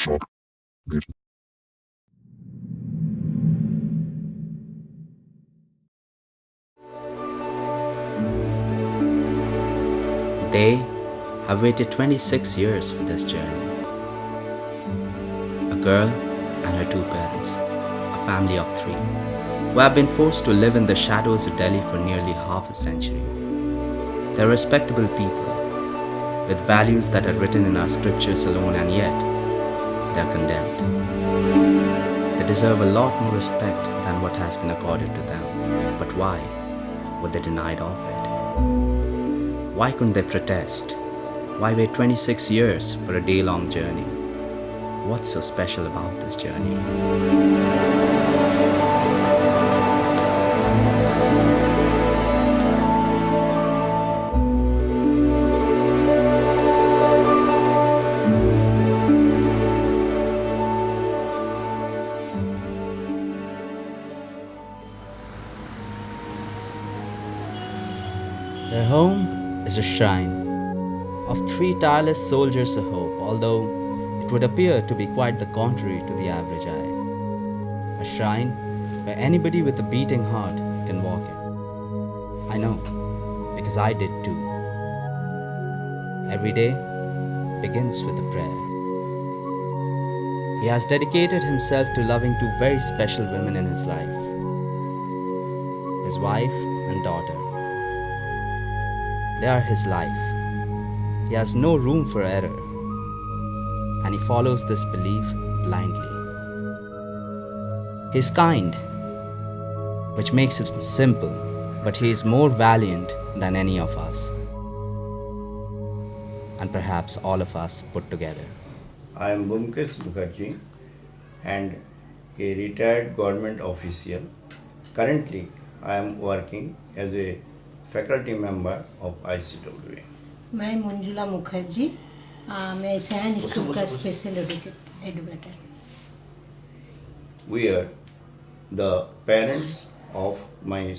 They have waited 26 years for this journey. A girl and her two parents, a family of three, who have been forced to live in the shadows of Delhi for nearly half a century. They're respectable people with values that are written in our scriptures alone, and yet they're condemned. They deserve a lot more respect than what has been accorded to them. But why were they denied of it? Why couldn't they protest? Why wait 26 years for a day-long journey? What's so special about this journey? Their home is a shrine of three tireless soldiers of hope, although it would appear to be quite the contrary to the average eye. A shrine where anybody with a beating heart can walk in. I know, because I did too. Every day begins with a prayer. He has dedicated himself to loving two very special women in his life, his wife and daughter. They are his life. He has no room for error, and he follows this belief blindly. He is kind, which makes him simple, but he is more valiant than any of us, and perhaps all of us put together. I am Bhumkesh Mukherjee and a retired government official. Currently, I am working as a faculty member of ICWA. मैं मंजुला मुखर्जी मैं San school का special educator. We are the parents of my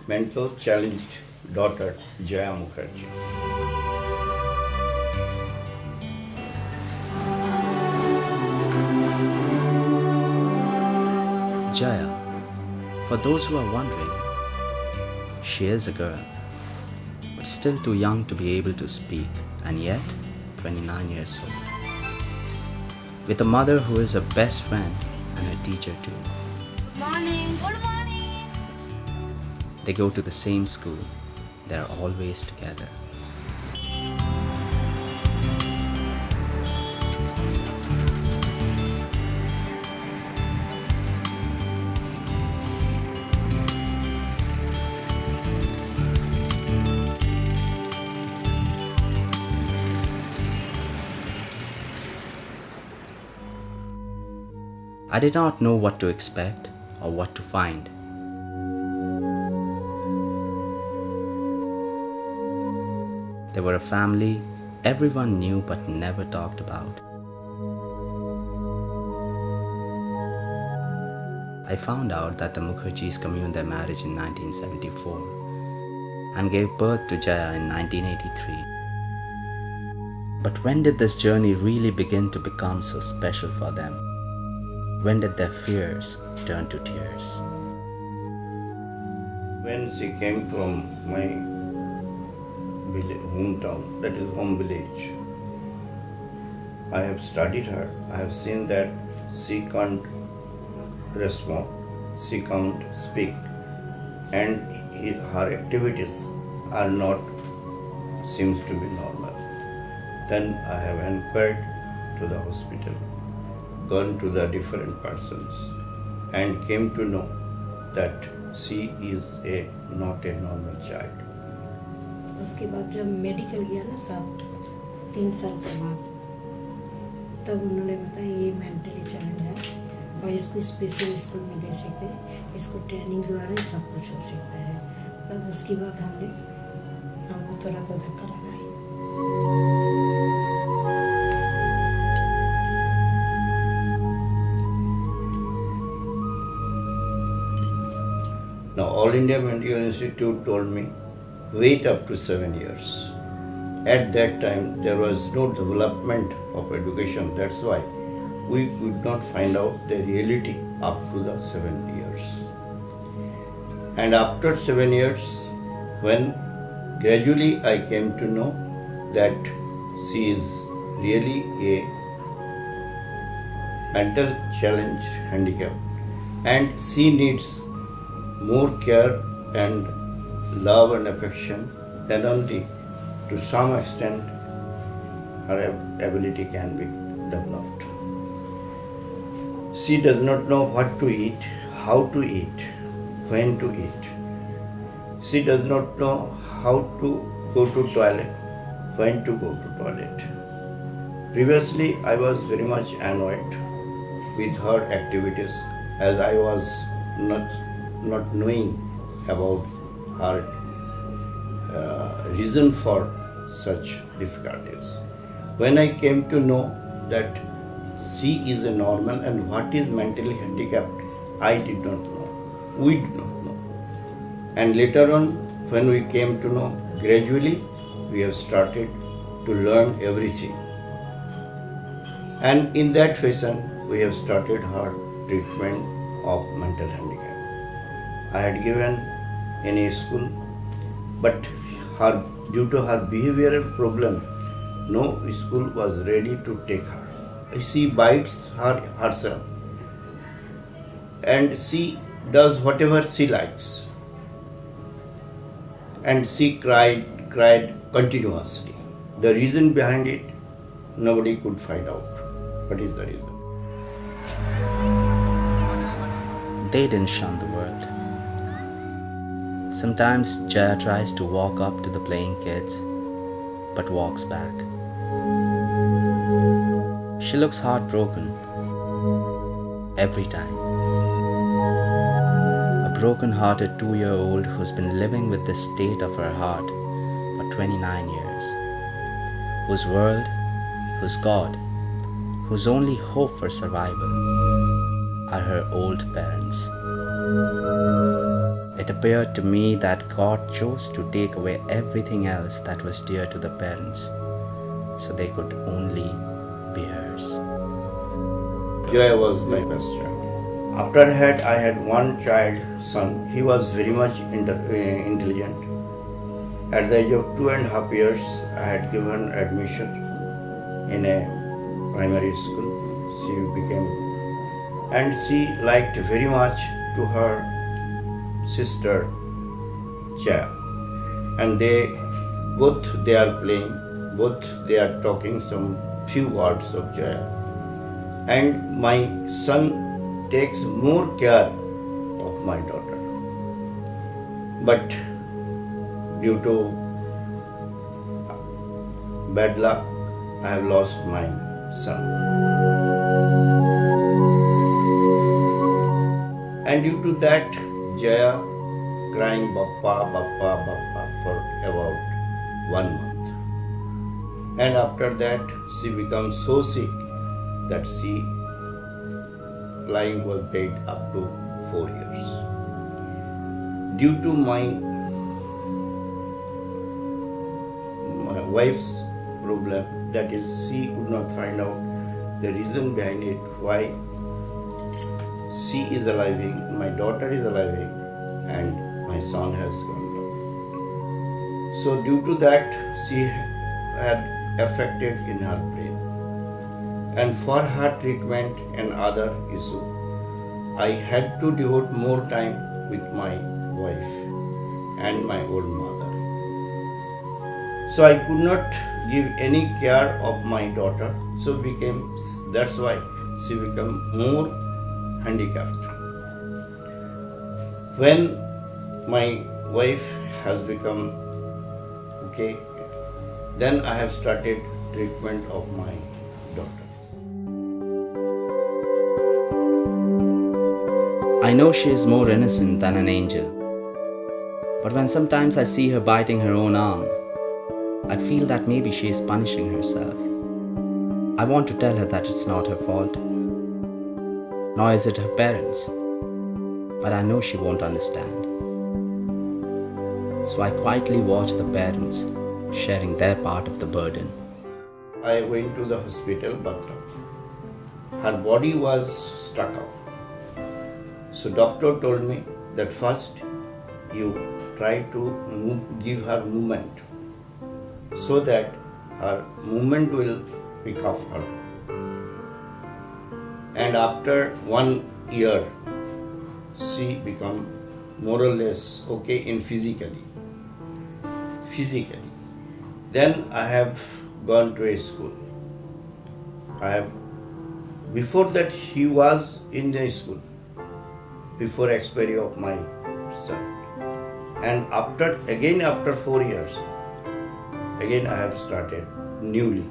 mental challenged daughter Jaya Mukherjee. Jaya, for those who are wondering, she is a girl, but still too young to be able to speak, and yet 29 years old. With a mother who is her best friend and her teacher too. Morning. Good morning. They go to the same school. They are always together. I did not know what to expect or what to find. They were a family everyone knew but never talked about. I found out that the Mukherjees communed their marriage in 1974 and gave birth to Jaya in 1983. But when did this journey really begin to become so special for them? When did their fears turn to tears? When she came from my hometown, that is home village, I have studied her. I have seen that she can't respond, she can't speak, and her activities are not seems to be normal. Then I have inquired to the hospital, gone to the different persons, and came to know that she is not a normal child. उसके बाद जब medical गया ना साहब 3 साल के बाद, तब उन्होंने बताया ये मेंटली चैलेंज है और इसको स्पेशल स्कूल में दे सकते हैं, इसको ट्रेनिंग द्वारा ही सब कुछ हो सकता है. तब उसके बाद हमको थोड़ा तो धक्का लगा ही. Now, All India Medical Institute told me, wait up to 7 years. At that time, there was no development of education. That's why we could not find out the reality up to the 7 years. And after 7 years, when gradually I came to know that she is really a mental challenge handicap and she needs more care and love and affection, then only to some extent her ability can be developed. She does not know what to eat, how to eat, when to eat. She does not know how to go to toilet, when to go to toilet. Previously, I was very much annoyed with her activities as I was not knowing about her reason for such difficulties. When I came to know that she is a normal and what is mentally handicapped, I did not know. We did not know. And later on, when we came to know, gradually we have started to learn everything. And in that fashion, we have started her treatment of mental handicap. I had given in a school, but due to her behavioral problem, no school was ready to take her. She bites herself and she does whatever she likes. And she cried continuously. The reason behind it, nobody could find out. What is the reason? They didn't shun the world. Sometimes Jaya tries to walk up to the playing kids, but walks back. She looks heartbroken every time. A broken-hearted 2-year-old who's been living with the state of her heart for 29 years, whose world, whose God, whose only hope for survival are her old parents. It appeared to me that God chose to take away everything else that was dear to the parents, so they could only be hers. Jaya was my first child. After that, I had one child, son. He was very much intelligent. At the age of 2.5 years, I had given admission in a primary school. She became, and she liked very much to her sister Jaya, and they are playing, they are talking some few words of Jaya, and my son takes more care of my daughter, but due to bad luck, I have lost my son. And due to that, Jaya crying Bappa, Bappa, Bappa for about 1 month. And after that, she becomes so sick that she lying was bed up to 4 years. Due to my wife's problem, that is, she could not find out the reason behind it, why she is alive, my daughter is alive, and my son has gone down. So due to that, she had affected in her brain. And for her treatment and other issue, I had to devote more time with my wife and my old mother. So I could not give any care of my daughter. So that's why she became more handicapped. When my wife has become okay, then I have started treatment of my daughter. I know she is more innocent than an angel, but when sometimes I see her biting her own arm, I feel that maybe she is punishing herself. I want to tell her that it's not her fault, nor is it her parents, but I know she won't understand. So I quietly watch the parents sharing their part of the burden. I went to the hospital, Batra, her body was stuck out. So doctor told me that first you try to give her movement so that her movement will pick up her. And after 1 year, she become more or less okay in physically. Then I have gone to a school. Before that he was in the school before expiry of my son, and after 4 years again I have started newly.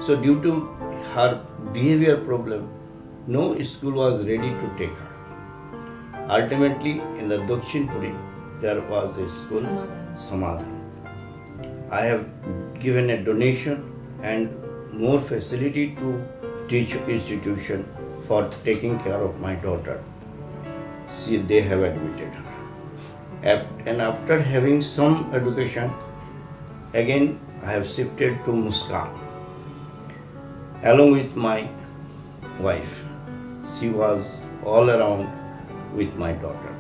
So due to her behavior problem, no school was ready to take her. Ultimately in the Dakshinpuri there was a school, Samadhan. I have given a donation and more facility to teach institution for taking care of my daughter. See, they have admitted her. And after having some education, again I have shifted to Muskan along with my wife. She was all around with my daughter.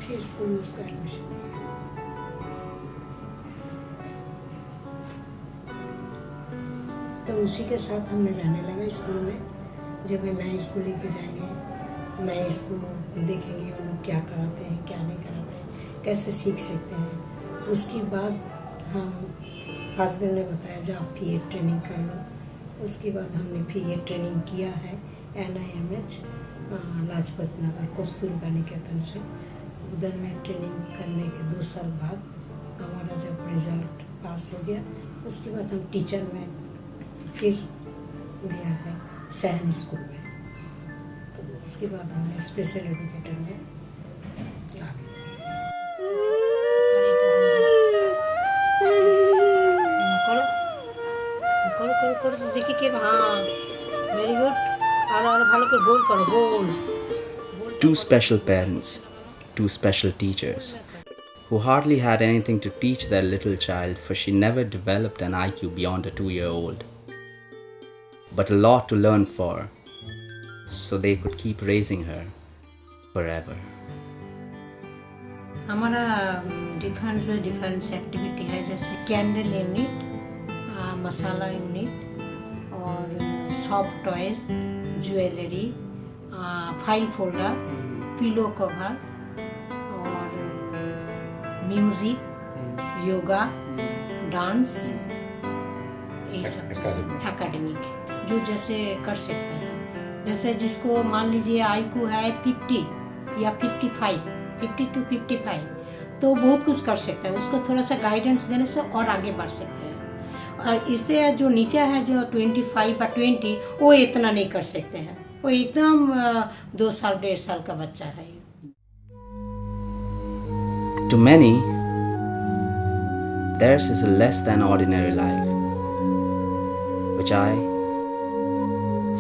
फिर school में उसका admission दिया। तो उसी के साथ हमने रहने लगा स्कूल में। जब मैं स्कूल लेके जाएंगे, मैं इसको देखेंगे वो लोग क्या कराते हैं, क्या नहीं कराते हैं, कैसे सीख सकते हैं। उसके बाद हम हस्बैंड ने बताया जो आप PA ट्रेनिंग कर लो। उसके बाद हमने PA ट्रेनिंग किया है NIMH लाजपत नगर कस्तूरबा निकेतन से। उधर में ट्रेनिंग करने के 2 साल बाद हमारा जब रिजल्ट पास हो गया, उसके बाद हम टीचर में फिर लिया है सहन स्कूल में। तो उसके बाद हमने स्पेशल एजुकेटर में आ गए। करो देखिए कि हाँ वेरी गुड। और भालो को गोल करो, गोल। 2 special parents, 2 special teachers, who hardly had anything to teach their little child, for she never developed an IQ beyond a 2-year-old. But a lot to learn for, so they could keep raising her forever. हमारा difference activity है, जैसे candle unit, मसाला unit और soft toys, jewellery, file folder, pillow cover और music, yoga, dance, ये सब academic जो जैसे कर सकते हैं। जैसे जिसको मान लीजिए IQ है 50 या 55, 50 to 55, तो बहुत कुछ कर सकता है। उसको थोड़ा सा गाइडेंस देने से और आगे बढ़ सकते हैं। इससे जो नीचे है जो 25 या 20, वो इतना नहीं कर सकते हैं। वो एकदम 2 साल 1.5 साल का बच्चा है। To many, theirs is a less than ordinary life, which I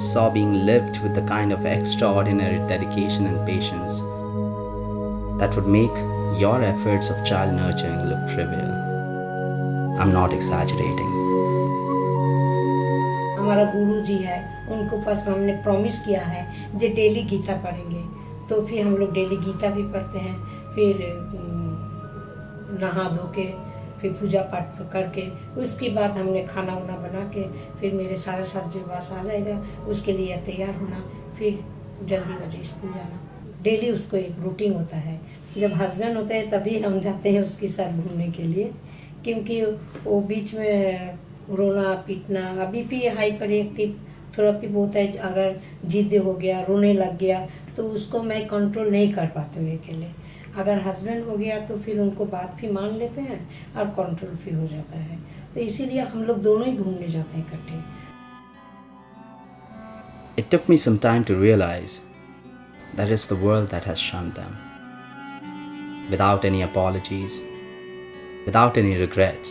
saw being lived with the kind of extraordinary dedication and patience that would make your efforts of child nurturing look trivial. I'm not exaggerating. हमारा गुरु जी है, उनको पास हमने promise किया है जो daily Gita पढ़ेंगे। तो फिर हम लोग डेली गीता भी पढ़ते हैं, फिर नहा धो के फिर पूजा पाठ करके उसके बाद हमने खाना वाना बना के फिर मेरे 7:30 जो बस आ जाएगा, उसके लिए तैयार होना, फिर जल्दी बजे स्कूल जाना। डेली उसको एक रूटीन होता है। जब हस्बैंड होते हैं तभी हम जाते हैं उसके साथ घूमने के लिए, क्योंकि वो बीच में रोना पीटना, अभी भी हाइपर एक्टिव थेरेपी बहुत है। अगर जिद हो गया, रोने लग गया, तो उसको मैं कंट्रोल नहीं कर पाती हूँ अकेले। अगर हस्बैंड हो गया तो फिर उनको बात भी मान लेते हैं और कंट्रोल भी हो जाता है। तो इसीलिए हम लोग दोनों ही घूमने जाते हैं इकट्ठे। It took me some time to realize that it's the world that has shunned them. Without any apologies, without any regrets,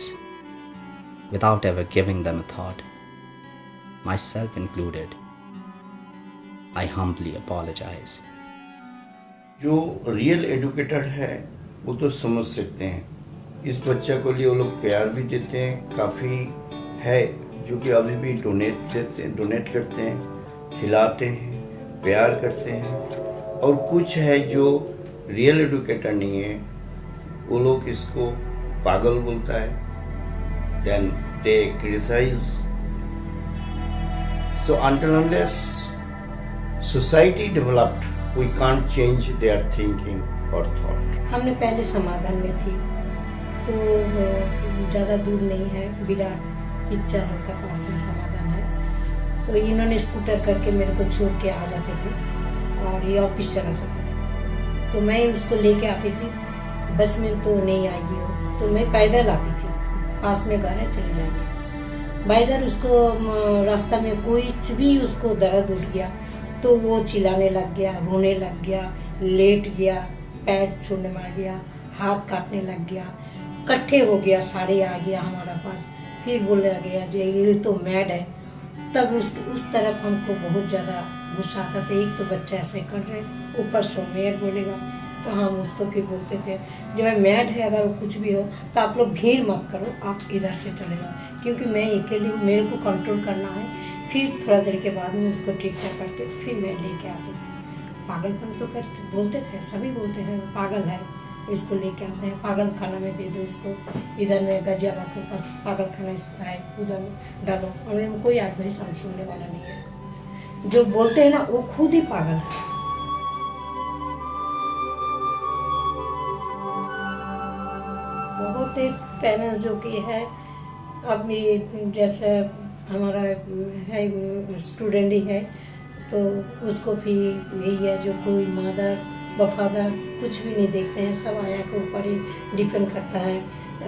without ever giving them a thought, myself included, I humbly apologize. जो real educator है वो तो समझ सकते हैं। इस बच्चे को लिए वो लोग प्यार भी देते हैं, काफ़ी है जो कि अभी भी डोनेट करते हैं, खिलाते हैं, प्यार करते हैं। और कुछ है जो रियल एडुकेटर नहीं है, वो लोग इसको पागल बोलता है, then they criticise. So until unless society developed, we can't change their thinking or thought. हमने पहले समाधान में थी, तो ज़्यादा दूर नहीं है, विराट पिक्चर हॉल का पास में समाधान है। तो इन्होंने स्कूटर करके मेरे को छोड़ के आ जाते थे और ये ऑफिस चला जाता था, तो मैं उसको लेके आती थी। बस में तो नहीं आएगी वो, तो मैं पैदल आती थी, पास में घर है, चले जाएंगे। बाइदर उसको रास्ता में कोई भी उसको दर्द उठ गया तो वो चिल्लाने लग गया, रोने लग गया, लेट गया, पैर छोड़ने मार गया, हाथ काटने लग गया, इकट्ठे हो गया, सारे आ गया हमारा पास। फिर बोलने गया जो ये तो मैड है। तब उस तरफ हमको बहुत ज़्यादा गुस्सा आता था, एक तो बच्चा ऐसे कर रहे, ऊपर से मैड बोलेगा। तो हम उसको फिर बोलते थे जो है मैड है, अगर वो कुछ भी हो तो आप लोग भीड़ मत करो, आप इधर से चले जाओ, क्योंकि मैं अकेले, मेरे को कंट्रोल करना है। फिर थोड़ा देर के बाद में उसको ठीक ठाक करके फिर मैं लेके आती थी। पागलपन तो करते बोलते थे, सभी बोलते हैं पागल है, इसको लेके आते हैं, पागल खाना में दे दो इसको, इधर में गाजियाबाद के पास पागल खाना है, उधर डालो। और कोई आदमी सुनने वाला नहीं है, जो बोलते हैं ना वो खुद ही पागल है। बहुत पेरेंट्स जो कि है, अब ये जैसे हमारा है स्टूडेंट ही है, तो उसको भी यही है, जो कोई मदर वफादार कुछ भी नहीं देखते हैं, सब आया के ऊपर ही डिपेंड करता है।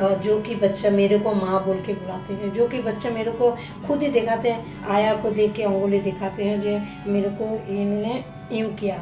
और जो कि बच्चा मेरे को माँ बोल के बुलाते हैं, जो कि बच्चा मेरे को खुद ही दिखाते हैं, आया को देख के अंगुली दिखाते हैं जो मेरे को इन्होंने यूँ किया,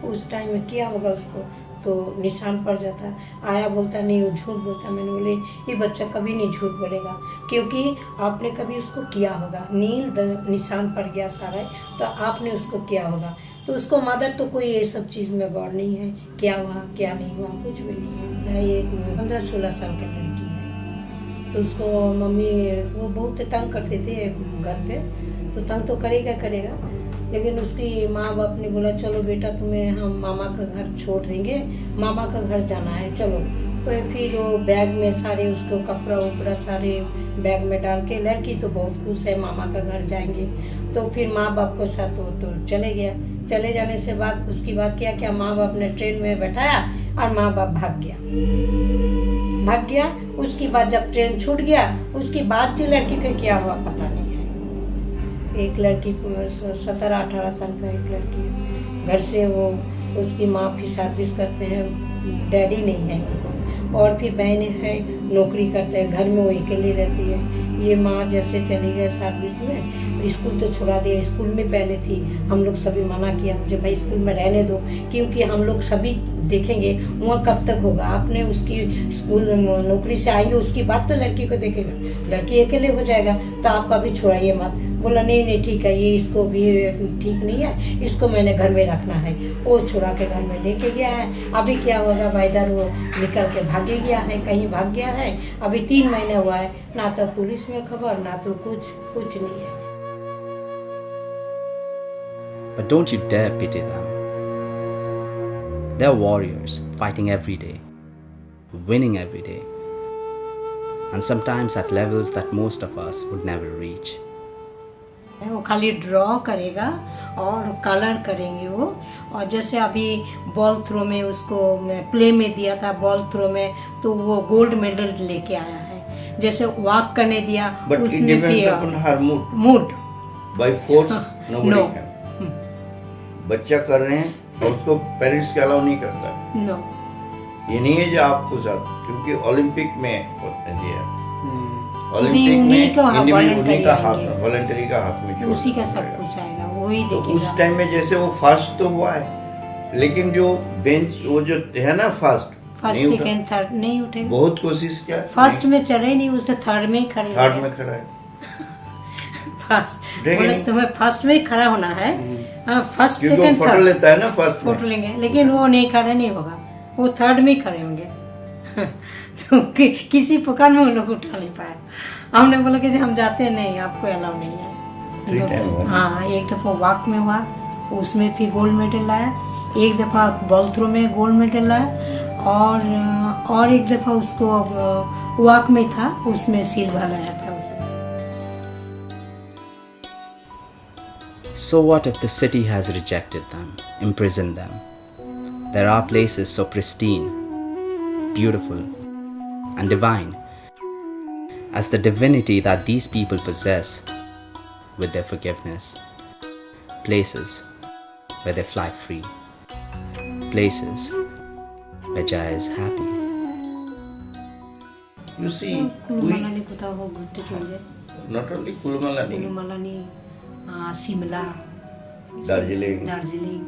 उस टाइम में किया होगा उसको, तो निशान पड़ जाता है। आया बोलता नहीं, वो झूठ बोलता। मैंने बोले ये बच्चा कभी नहीं झूठ बोलेगा, क्योंकि आपने कभी उसको किया होगा, निशान पड़ गया सारा, तो आपने उसको किया होगा। तो उसको मदर तो कोई ये सब चीज़ में गौर नहीं है, क्या हुआ क्या नहीं हुआ, कुछ भी नहीं है। एक 15-16 साल की लड़की है, तो उसको मम्मी वो बहुत तंग करते थे घर पे, तो तंग तो करेगा, लेकिन उसकी माँ बाप ने बोला चलो बेटा तुम्हें हम मामा का घर छोड़ देंगे, मामा का घर जाना है चलो। तो फिर वो बैग में सारे उसको कपड़ा उपड़ा सारे बैग में डाल के, लड़की तो बहुत खुश है, मामा का घर जाएंगे। तो फिर माँ बाप के साथ तो चले गया। चले जाने से बाद उसकी बात क्या माँ बाप ने ट्रेन में बैठाया और माँ बाप भाग गया। उसकी बाद जब ट्रेन छूट गया, उसकी बाद जो लड़की का क्या हुआ पता नहीं है। एक लड़की 17-18 साल का एक लड़की है, घर से वो उसकी माँ भी सर्विस करते हैं, डैडी नहीं है उनको, और फिर बहनें हैं नौकरी करते हैं, घर में वो अकेली रहती है। ये माँ जैसे चली गई सर्विस में, स्कूल तो छुड़ा दिया, स्कूल में पहले थी, हम लोग सभी मना किया मुझे भाई स्कूल में रहने दो, क्योंकि हम लोग सभी देखेंगे वहाँ कब तक होगा, आपने उसकी स्कूल नौकरी से आएंगे उसकी बात तो लड़की को देखेगा, लड़की अकेले हो जाएगा, तो आप अभी छुड़ाइए मत। बोला नहीं ठीक है, ये इसको भी ठीक नहीं है, इसको मैंने घर में रखना है। वो छुड़ा के घर में लेके गया है। अभी क्या होगा भाईदार, वो निकल के भागे गया है, कहीं भाग गया है। अभी 3 महीने हुआ है, ना तो पुलिस में खबर, ना तो कुछ नहीं है। But don't you dare pity them. They're warriors, fighting every day, winning every day, and sometimes at levels that most of us would never reach. वो खाली ड्रॉ करेगा और कलर करेंगे वो। और जैसे अभी बॉल थ्रो में उसको प्ले में दिया था, बॉल थ्रो में तो वो गोल्ड मेडल लेके आया है। जैसे वॉक करने दिया, उसमें भी mood by force nobody can. बच्चा कर रहे हैं और उसको पेरेंट्स के अलाउ नहीं करता। नो, ये नहीं है जो आपको सब, क्योंकि ओलंपिक में दिया, ओलंपिक में वॉलंटरी का हाथ में उसी का सब कुछ आएगा, वही देखेगा। उस टाइम में जैसे वो फर्स्ट तो हुआ है, लेकिन जो बेंच वो जो है ना फर्स्ट सेकंड थर्ड नहीं उठेगा। बहुत कोशिश किया, फर्स्ट में चले नहीं, उसने थर्ड में खड़ा है। फर्स्ट बोले तुम्हें फर्स्ट में खड़ा होना है, फर्स्ट सेकंड फोटो लेता है ना, फर्स्ट फोटो लेंगे, लेकिन वो नहीं खड़ा नहीं होगा, वो थर्ड में खड़े होंगे। तो किसी प्रकार में उन लोग उठा नहीं पाया। हमने बोला कि जी हम जाते नहीं, आपको अलाउ नहीं है। 3 टाइम हुआ। हाँ, एक दफ़ा वॉक में हुआ, उसमें भी गोल्ड मेडल लाया, एक दफ़ा बॉल थ्रो में गोल्ड मेडल लाया, और एक दफ़ा उसको वॉक में था, उसमें सिल्वर लाया था उसे। So what if the city has rejected them, imprisoned them? There are places so pristine, beautiful, and divine as the divinity that these people possess with their forgiveness. Places where they fly free. Places where Jaya is happy. You see, কুলুমালানি কোথাও ঘুরতে চলে যায়, not only Kulumalani, कुलुमालानी, Shimla, Darjeeling, Darjeeling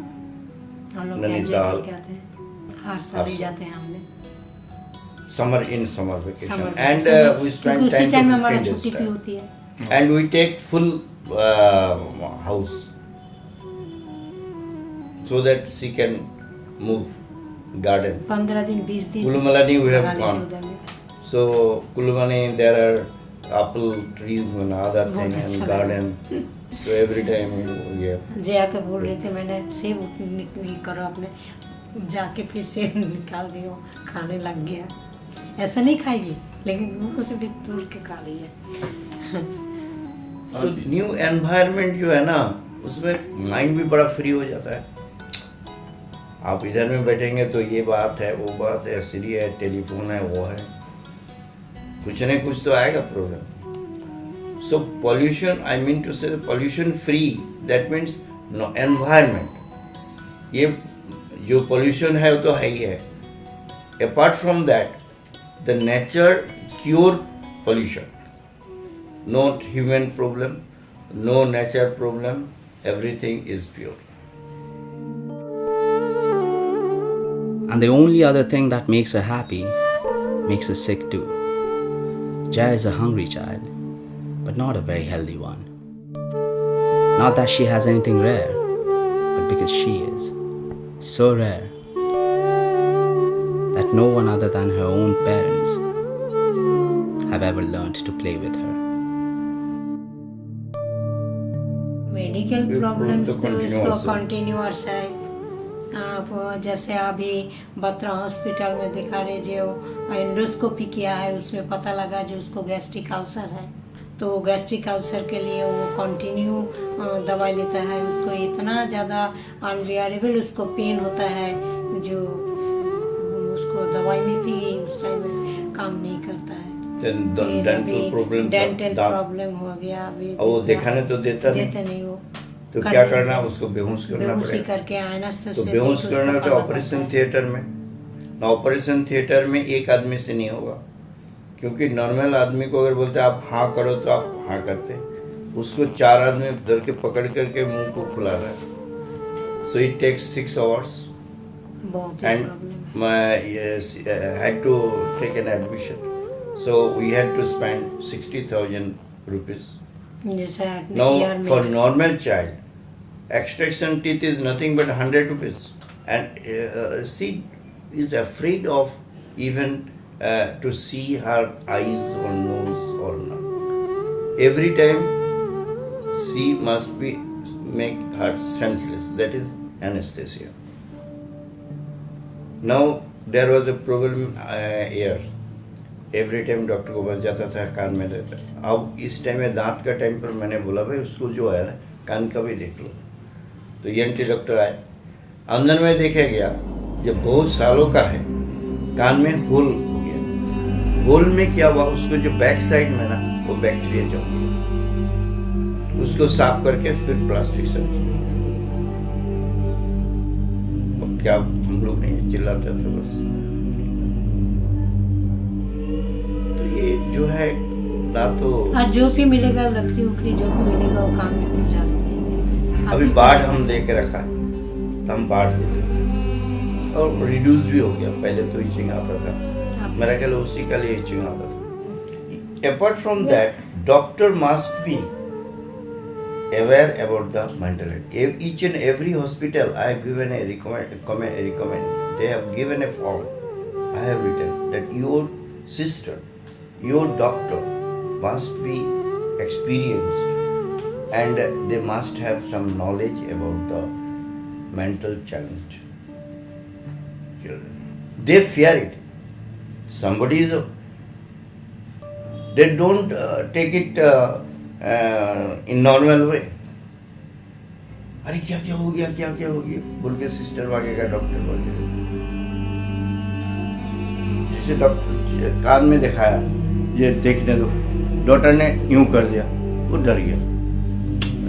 हम लोग Nainital. Enjoy करके आते हैं, हर साल ही जाते हैं हम लोग summer vacation, summer and vacation we में, spend क्योंकि उसी 10 टाइम to में हमारा 15 छुट्टी days भी time. होती है। And we take full house so that she can move garden. 15 दिन 20 दिन Kulumalani we have लगा लेते gone. उधर में। So Kulumalani there are apple trees and other बहुत thing अच्छा and लगा। garden. So every time we have. Jaya के बोल रहे थे, मैंने सेब ये करो अपने, जाके फिर सेब निकाल दियो, खाने लग गया। ऐसा नहीं खाएगी, लेकिन मुंह से भी तोड़ के खा रही है। So new environment जो है ना, उसमें माइंड भी बड़ा फ्री हो जाता है। आप इधर में बैठेंगे तो ये बात है, वो बात है, सीरी है, टेलीफोन है, वो है, कुछ न कुछ तो आएगा problem. So pollution, I mean to say pollution free, that means no environment। ये जो pollution है वो तो है ही है। Apart from that, the nature cure pollution, not human problem, no nature problem, everything is pure। And the only other thing that makes her happy makes her sick too. Jaya is a hungry child, but not a very healthy one. Not that she has anything rare, but because she is so rare that no one other than her own parents have ever learned to play with her. Medical ये problems तो तो इसको continuous है। Continuous है। आप जैसे अभी Batra hospital में दिखा रहे, जो एंडोस्कोपी किया है, उसमें पता लगा जो उसको गैस्ट्रिक अल्सर है, तो गैस्ट्रिक अल्सर के लिए वो कंटिन्यू दवाई लेता है। उसको इतना ज़्यादा अनबियरेबल उसको पेन होता है, जो उसको दवाई में भी उस टाइम में काम नहीं करता है। Then dental problem, डेंटल दांत- प्रॉब्लम हो गया अभी। और वो दिखाने तो देता देते नहीं, नहीं वो। तो कर क्या लेते करना, हैं। उसको बेहोश करना बेहोशी पड़ेगा। करके आयनस तो बेहोश करना तो ऑपरेशन थिएटर में, ना ऑपरेशन थिएटर में एक आदमी से नहीं होगा, क्योंकि नॉर्मल आदमी को अगर बोलते आप हाँ करो तो आप हाँ करते, उसको 4 आदमी धर के पकड़ करके मुंह को खुला रहा है। सो इट टेक्स 6 hours बहुत and प्रॉब्लम है। had to take an admission, so we had to spend 60,000 rupees। जैसे Now ईयर for में normal child, extraction teeth is nothing but 100 rupees, and she is afraid of even to see her eyes or nose or not. Every time she must be make her senseless. That is anesthesia. Now there was a problem here. Every time doctor को पास जाता था, कान में रहता। अब इस time में दांत का टाइम पर मैंने बोला भाई उसको जो है ना कान का भी देख लो, तो ENT डॉक्टर आए, अंदर में देखा गया जब बहुत सालों का है, कान में होल हो गया। होल में क्या हुआ, उसको जो बैक साइड में ना वो बैक्टीरिया जम गया, उसको साफ करके फिर प्लास्टिक सर्जरी। अब क्या हम लोग नहीं चिल्लाते थे बस। ये जो है ना तो और जो भी मिलेगा लकड़ी उकड़ी जो भी मिलेगा वो काम में हो जाते हैं। अभी बाढ़ हम दे के रखा है, हम बाढ़ दे देते और रिड्यूस भी हो गया। पहले तो इचिंग आता था, मेरा ख्याल उसी का लिए इचिंग आता था। Apart from that, doctor must be aware about the mental health. Each and every hospital I have given a recommend. They have given a form. I have written that your sister, your doctor must be experienced and they must have some knowledge about the mental challenge children. They fear it. Somebody is they don't take it in normal way. अरे क्या क्या हो गया बोल के sister भागेगा, doctor भागेगा. जिसे डॉक्टर कान में दिखाया, ये देखने दो, डॉक्टर ने यूं कर दिया, वो डर गया.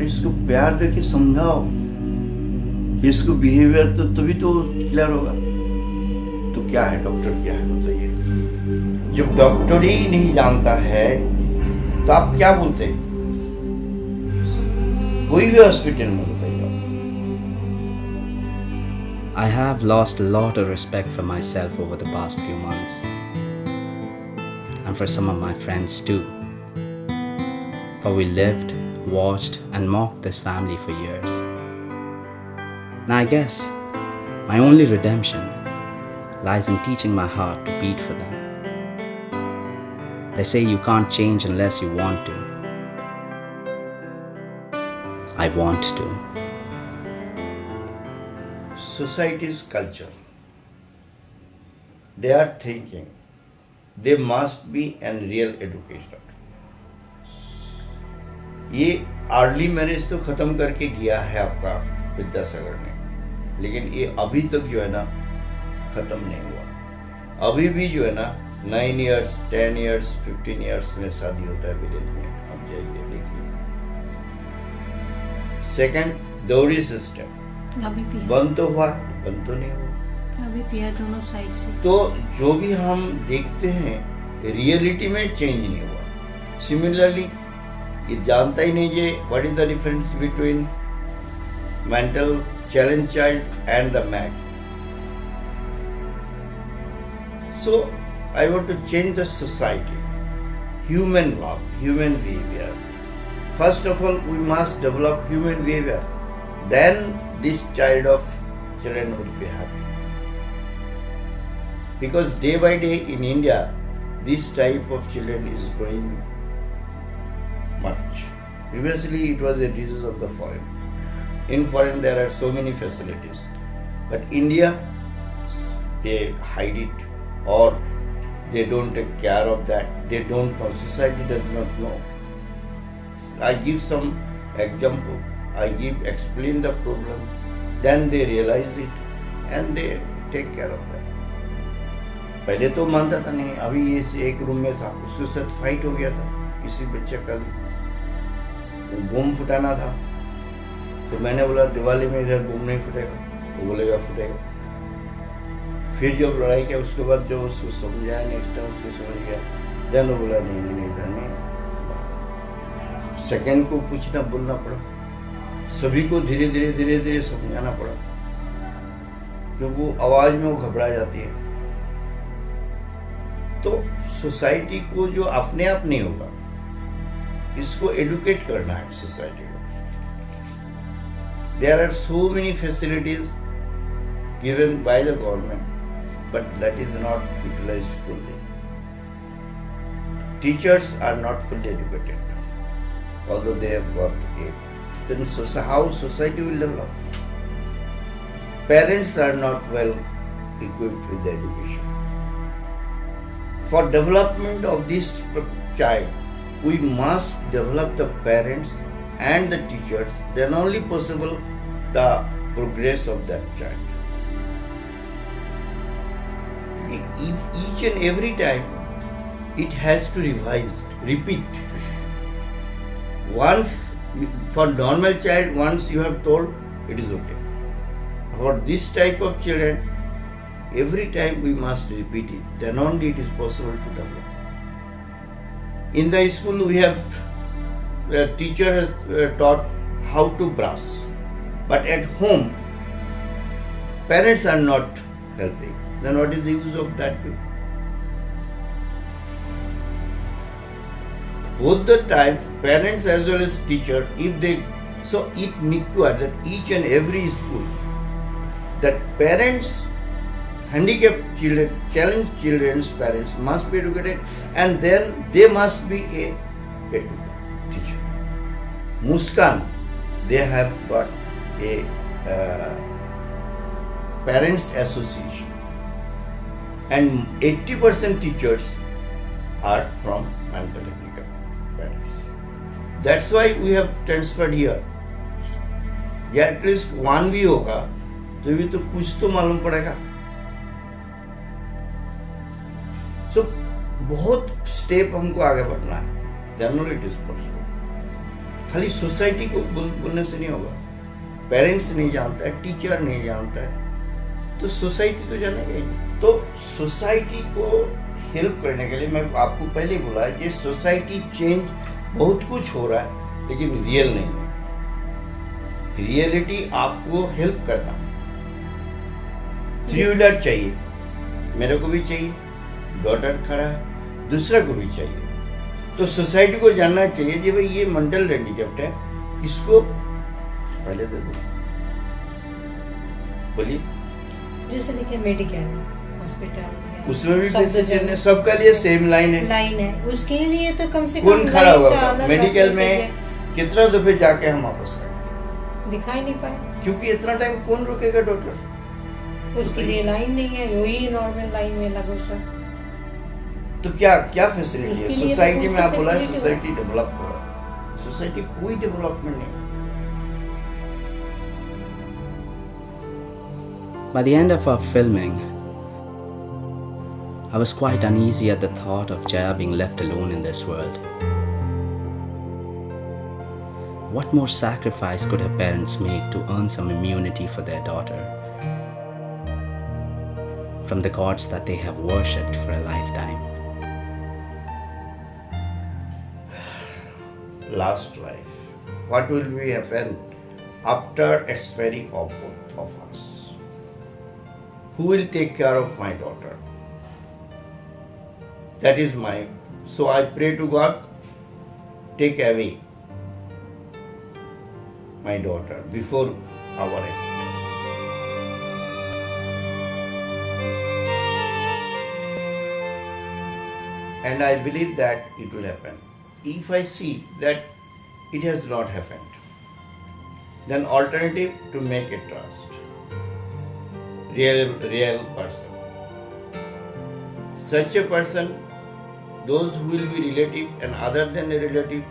इसको प्यार देके समझाओ, इसको बिहेवियर तो तभी तो क्लियर होगा. तो क्या है डॉक्टर, क्या है बताइए. जब डॉक्टर ही नहीं जानता है तो आप क्या बोलते हैं. कोई भी हॉस्पिटल में बताइए. I have lost a lot of respect for myself over the past few months, and for some of my friends too. For we lived, watched, and mocked this family for years. And I guess my only redemption lies in teaching my heart to beat for them. They say you can't change unless you want to. I want to. Society's culture. They are thinking they must be an real educator. ये early marriage तो खत्म करके गया है आपका विद्यासागर ने, लेकिन ये अभी तक जो है ना खत्म नहीं हुआ. अभी भी जो है ना 9 years, 10 years, 15 years में शादी होता है विलेज में. आप जाइए देखिए. सेकंड, दौरी सिस्टम अभी पिया, बंद तो हुआ, बंद तो नहीं हुआ. अभी पिया दोनों साइड से. तो जो भी हम देखते हैं रियलिटी में चेंज नहीं हुआ. सिमिलरली ये जानता ही नहीं ये what is the difference between mental challenge child and the mad. So I want to change the society, human love, human behaviour. First of all we must develop human behaviour, then this child of children will be happy. Because day by day in India, this type of children is growing much. Previously it was a disease of the foreign. In foreign there are so many facilities. But India, they hide it or they don't take care of that. They don't know. Society does not know. I give some example. I explain the problem, then they realize it and they take care of that. पहले तो मानता था नहीं. अभी ये एक room में था, उसके साथ फाइट हो गया था किसी बच्चे का, वो बम फुटाना था. तो मैंने बोला दिवाली में इधर बम नहीं फुटेगा, वो बोलेगा फुटेगा. फिर जब लड़ाई किया उसके बाद जो उसको समझाया, नेक्स्ट टाइम उसको समझ गया, देन वो बोला नहीं इधर नहीं. सेकेंड को पूछना बोलना पड़ा, सभी को धीरे धीरे समझाना पड़ा, क्योंकि वो आवाज में वो घबरा जाती है. तो सोसाइटी को जो अपने आप नहीं होगा, इसको एडुकेट करना है सोसाइटी को. There are so many facilities given by the government, but that is not utilised fully. Teachers are not fully educated, although they have got it. Then how society will develop? Parents are not well equipped with the education. For development of this child, we must develop the parents and the teachers. Then only possible the progress of that child. If each and every time it has to revise, repeat. Once for normal child, once you have told, it is okay. For this type of children, every time we must repeat it, then only it is possible to develop. In the school we have, the teacher has taught how to brush, but at home parents are not helping. Then what is the use of that? Both the time, parents as well as teacher, if they, so it requires that each and every school, that parents, handicapped children, challenged children's parents must be educated, and then they must be a a teacher. Muskan, they have got a parents association, and 80% teachers are from mental handicapped parents. That's why we have transferred here. या at least one भी होगा तो भी तो कुछ तो मालूम पड़ेगा. सो बहुत स्टेप हमको आगे बढ़ना है. Then it is possible. खाली सोसाइटी को बोलने से नहीं होगा. पेरेंट्स नहीं जानता है, टीचर नहीं जानता है, तो सोसाइटी तो जानेगा ही नहीं. तो सोसाइटी को हेल्प करने के लिए मैं आपको पहले ही बोला, ये सोसाइटी चेंज बहुत कुछ हो रहा है लेकिन रियल नहीं है. रियलिटी आपको हेल्प करना. 3 व्हीलर चाहिए, मेरे को भी चाहिए, डॉटर खड़ा है, दूसरा को भी चाहिए. तो सोसाइटी को जानना चाहिए कि भाई ये मेंटल हैंडीकैप्ड है, इसको पहले दे दो. बोलिए. जैसे देखिए मेडिकल हॉस्पिटल उसमें भी डिसीजन है, सबका लिए सेम लाइन है. उसके लिए तो कम से कम कौन खड़ा लाइन का होगा? अलग मेडिकल रखना में चाहिए. कितना दफे जाके हम वापस आए, दिखाई नहीं पाए, क्योंकि इतना टाइम कौन रुकेगा डॉक्टर. उसके लिए लाइन नहीं है, वही नॉर्मल लाइन में लगो सर. तो क्या क्या फैसिलिटी है उसके लिए तो सोसाइटी कुछ में? तो आप बोला facility सोसाइटी डेवलप हो रहा है. सोसाइटी कोई डेवलपमेंट नहीं. By the end of our filming, I was quite uneasy at the thought of Jaya being left alone in this world. What more sacrifice could her parents make to earn some immunity for their daughter from the gods that they have worshipped for a lifetime? Last life, what will be happen after expiry of both of us? Who will take care of my daughter? That is my. So I pray to God, take away my daughter before our expiry. And I believe that it will happen. If I see that it has not happened, then alternative to make a trust. Real person. Such a person, those who will be relative and other than a relative,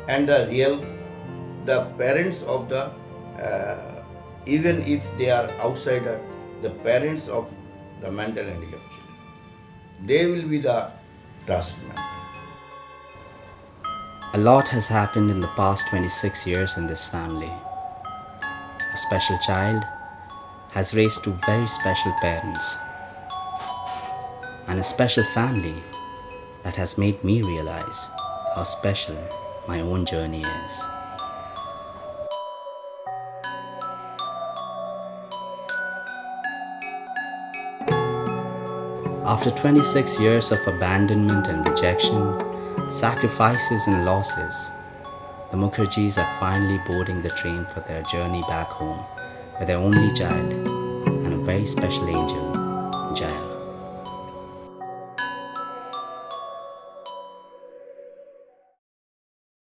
and the parents of the, even if they are outsider, the parents of the mental handicapped children, they will be the trust man. A lot has happened in the past 26 years in this family. A special child has raised two very special parents, and a special family that has made me realize how special my own journey is. After 26 years of abandonment and rejection, sacrifices and losses, the Mukherjees are finally boarding the train for their journey back home with their only child and a very special angel, Jaya.